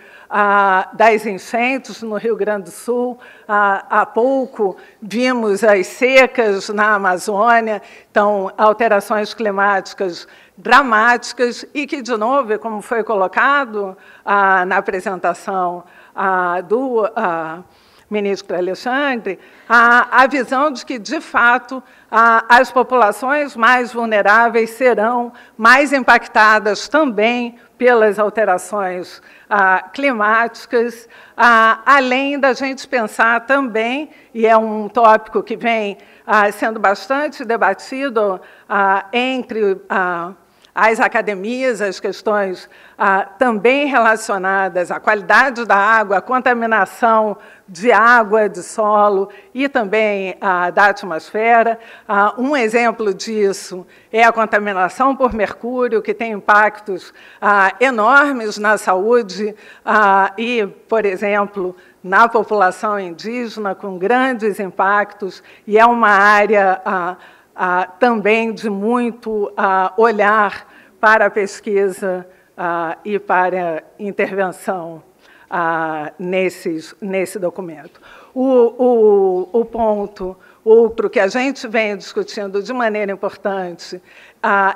das enchentes no Rio Grande do Sul. Há pouco vimos as secas na Amazônia, então, alterações climáticas dramáticas e que, de novo, como foi colocado na apresentação ministro Alexandre, a visão de que, de fato, as populações mais vulneráveis serão mais impactadas também pelas alterações climáticas, além da gente pensar também, e é um tópico que vem sendo bastante debatido entre as academias, as questões também relacionadas à qualidade da água, à contaminação de água, de solo e também da atmosfera. Um exemplo disso é a contaminação por mercúrio, que tem impactos enormes na saúde e, por exemplo, na população indígena, com grandes impactos, e é uma área também de muito olhar para a pesquisa e para a intervenção nesse documento. O ponto outro que a gente vem discutindo de maneira importante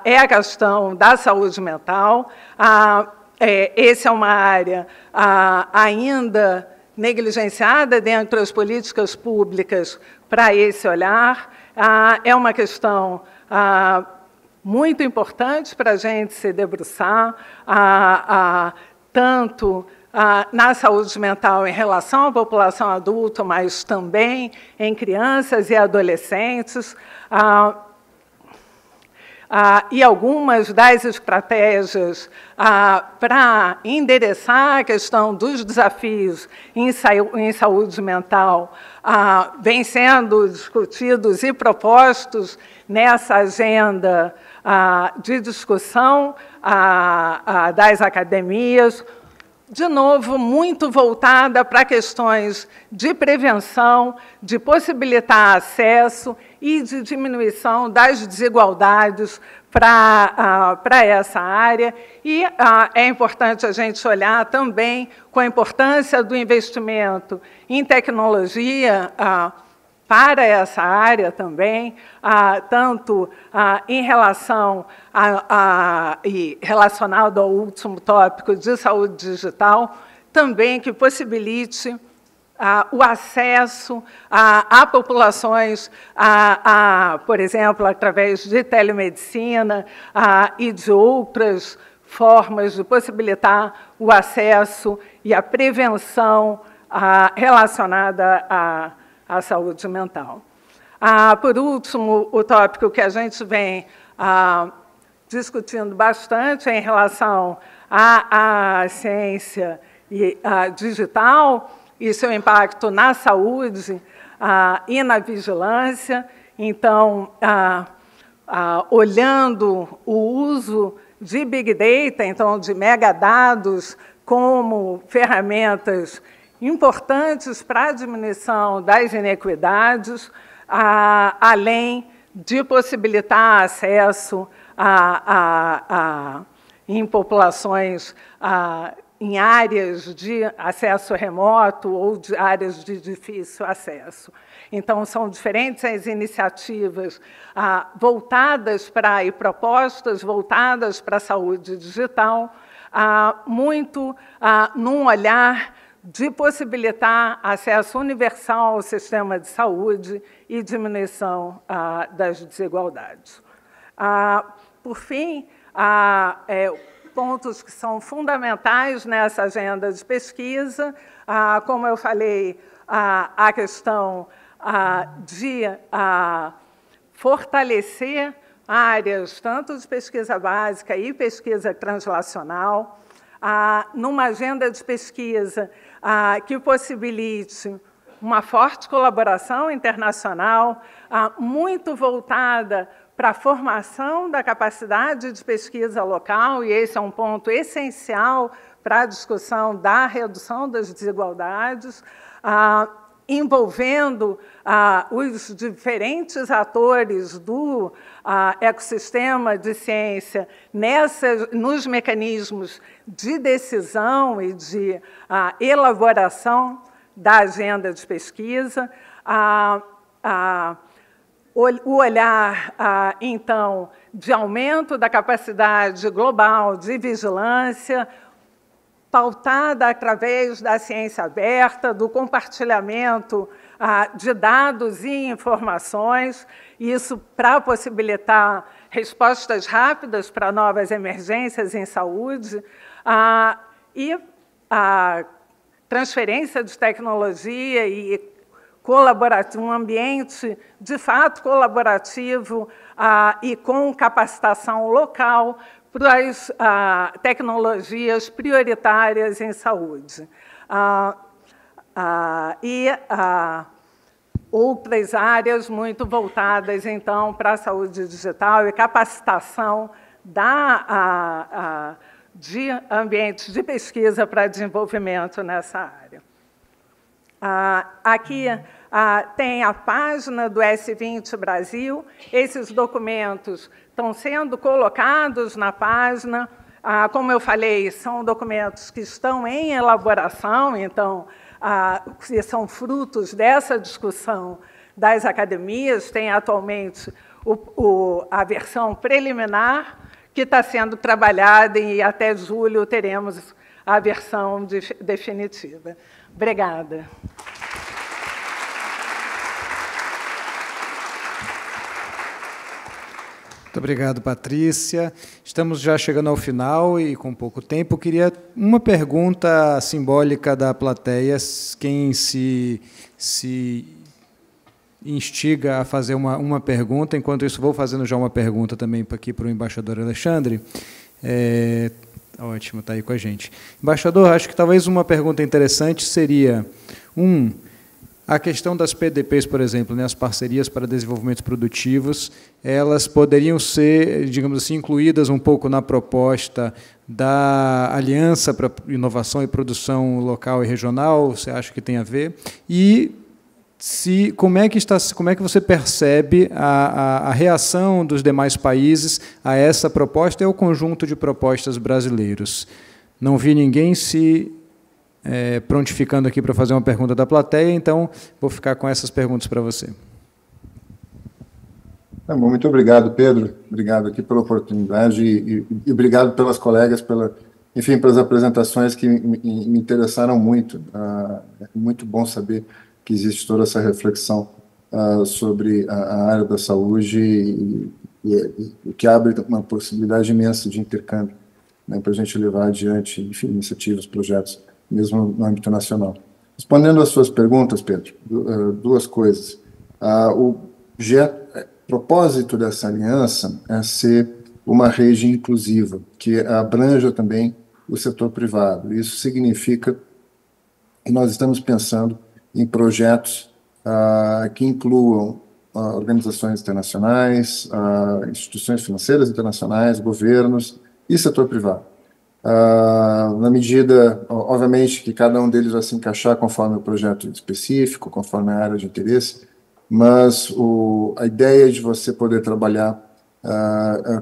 é a questão da saúde mental. Essa é uma área ainda negligenciada dentro das políticas públicas para esse olhar. É uma questão muito importante para a gente se debruçar, tanto na saúde mental em relação à população adulta, mas também em crianças e adolescentes. E algumas das estratégias para endereçar a questão dos desafios em saúde mental vêm sendo discutidos e propostos nessa agenda de discussão das academias, de novo, muito voltada para questões de prevenção, de possibilitar acesso e de diminuição das desigualdades para essa área. E é importante a gente olhar também com a importância do investimento em tecnologia para essa área também, tanto em relação e relacionado ao último tópico de saúde digital, também que possibilite o acesso a populações, por exemplo, através de telemedicina e de outras formas de possibilitar o acesso e a prevenção relacionada à saúde mental. Por último, o tópico que a gente vem discutindo bastante em relação à ciência digital e seu impacto na saúde e na vigilância. Então, olhando o uso de Big Data, então de megadados, como ferramentas importantes para a diminuição das inequidades, além de possibilitar acesso em populações, em áreas de acesso remoto ou de áreas de difícil acesso. Então, são diferentes as iniciativas voltadas para e propostas voltadas para a saúde digital, muito num olhar de possibilitar acesso universal ao sistema de saúde e diminuição das desigualdades. Por fim, pontos que são fundamentais nessa agenda de pesquisa, como eu falei, a questão de fortalecer áreas tanto de pesquisa básica e pesquisa translacional, numa agenda de pesquisa que possibilite uma forte colaboração internacional, muito voltada para a formação da capacidade de pesquisa local, e esse é um ponto essencial para a discussão da redução das desigualdades, envolvendo os diferentes atores do ecossistema de ciência nos mecanismos de decisão e de elaboração da agenda de pesquisa, o olhar, então, de aumento da capacidade global de vigilância, pautada através da ciência aberta, do compartilhamento de dados e informações, isso para possibilitar respostas rápidas para novas emergências em saúde, e a transferência de tecnologia e um ambiente, de fato, colaborativo e com capacitação local para as tecnologias prioritárias em saúde. Outras áreas muito voltadas, então, para a saúde digital e capacitação de ambientes de pesquisa para desenvolvimento nessa área. Aqui tem a página do S20 Brasil. Esses documentos estão sendo colocados na página. Como eu falei, são documentos que estão em elaboração, então, são frutos dessa discussão das academias. Tem atualmente a versão preliminar, que está sendo trabalhada, e até julho teremos a versão definitiva. Obrigada. Muito obrigado, Patrícia. Estamos já chegando ao final e com pouco tempo. Eu queria uma pergunta simbólica da plateia. Quem se instiga a fazer uma pergunta. Enquanto isso, vou fazendo já uma pergunta também aqui para o embaixador Alexandre. Ótimo, está aí com a gente. Embaixador, acho que talvez uma pergunta interessante seria, a questão das PDPs, por exemplo, né, as parcerias para desenvolvimentos produtivos, elas poderiam ser, digamos assim, incluídas um pouco na proposta da Aliança para Inovação e Produção Local e Regional? Você acha que tem a ver? E como é que você percebe a reação dos demais países a essa proposta e ao conjunto de propostas brasileiros? Não vi ninguém se prontificando aqui para fazer uma pergunta da plateia, então vou ficar com essas perguntas para você. Muito obrigado, Pedro. Obrigado aqui pela oportunidade e obrigado pelas colegas, pelas apresentações que me interessaram muito. É muito bom saber que existe toda essa reflexão sobre a área da saúde e que abre uma possibilidade imensa de intercâmbio, né, para a gente levar adiante, enfim, iniciativas, projetos, mesmo no âmbito nacional. Respondendo às suas perguntas, Pedro, duas coisas. O propósito dessa aliança é ser uma rede inclusiva, que abranja também o setor privado. Isso significa que nós estamos pensando em projetos que incluam organizações internacionais, instituições financeiras internacionais, governos e setor privado. Na medida, obviamente, que cada um deles vai se encaixar conforme o projeto específico, conforme a área de interesse, mas a ideia de você poder trabalhar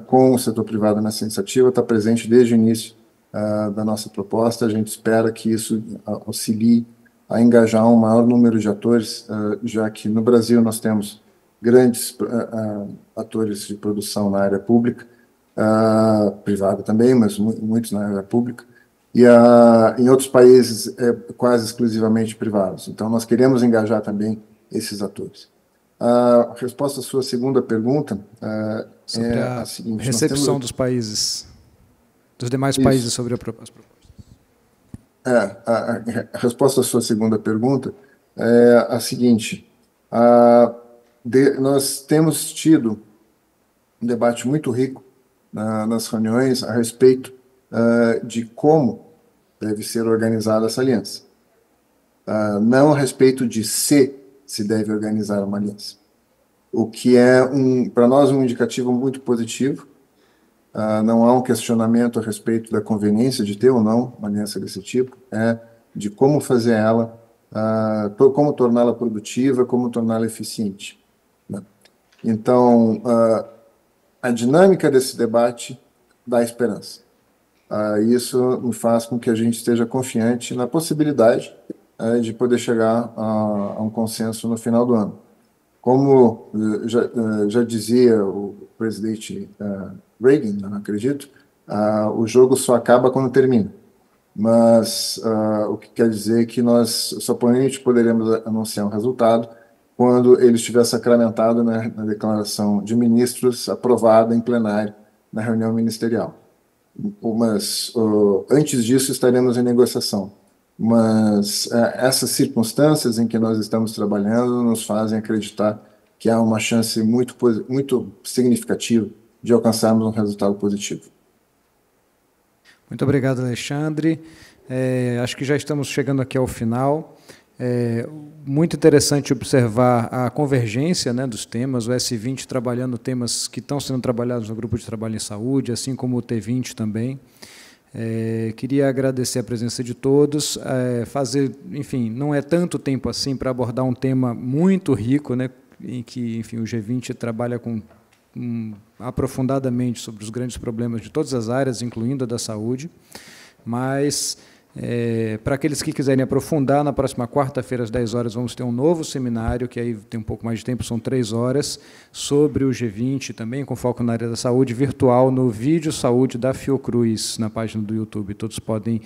com o setor privado nessa iniciativa está presente desde o início da nossa proposta. A gente espera que isso auxilie a engajar um maior número de atores, já que no Brasil nós temos grandes atores de produção na área pública, privada também, mas muitos na área pública, e em outros países quase exclusivamente privados. Então, nós queremos engajar também esses atores. A resposta à sua segunda pergunta sobre a seguinte: recepção dos países, dos demais países sobre as propostas. A resposta à sua segunda pergunta é a seguinte: nós temos tido um debate muito rico nas reuniões a respeito de como deve ser organizada essa aliança. Não a respeito de se deve organizar uma aliança. O que é, para nós, um indicativo muito positivo. Não há um questionamento a respeito da conveniência de ter ou não uma aliança desse tipo, de como fazer ela, como torná-la produtiva, como torná-la eficiente, né? Então, a dinâmica desse debate dá esperança. Isso me faz com que a gente esteja confiante na possibilidade de poder chegar a um consenso no final do ano. Como já dizia o presidente Reagan, não acredito, o jogo só acaba quando termina. mas o que quer dizer que nós somente poderemos anunciar um resultado quando ele estiver sacramentado na declaração de ministros, aprovada em plenário na reunião ministerial. Mas antes disso estaremos em negociação. Mas essas circunstâncias em que nós estamos trabalhando nos fazem acreditar que há uma chance muito significativa de alcançarmos um resultado positivo. Muito obrigado, Alexandre. Acho que já estamos chegando aqui ao final. Muito interessante observar a convergência, né, dos temas, o S20 trabalhando temas que estão sendo trabalhados no Grupo de Trabalho em Saúde, assim como o T20 também. Queria agradecer a presença de todos, enfim, não é tanto tempo assim para abordar um tema muito rico, né, em que, enfim, o G20 trabalha aprofundadamente sobre os grandes problemas de todas as áreas, incluindo a da saúde, mas para aqueles que quiserem aprofundar, na próxima quarta-feira, às 10 horas, vamos ter um novo seminário, que aí tem um pouco mais de tempo, são 3 horas, sobre o G20, também com foco na área da saúde, virtual, no Vídeo Saúde da Fiocruz, na página do YouTube. Todos podem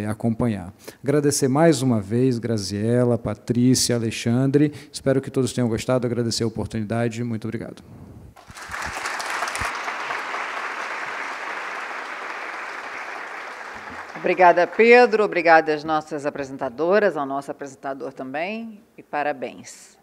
acompanhar. Agradecer mais uma vez, Graziela, Patrícia, Alexandre. Espero que todos tenham gostado. Agradecer a oportunidade. Muito obrigado. Obrigada, Pedro. Obrigada às nossas apresentadoras, ao nosso apresentador também. E parabéns.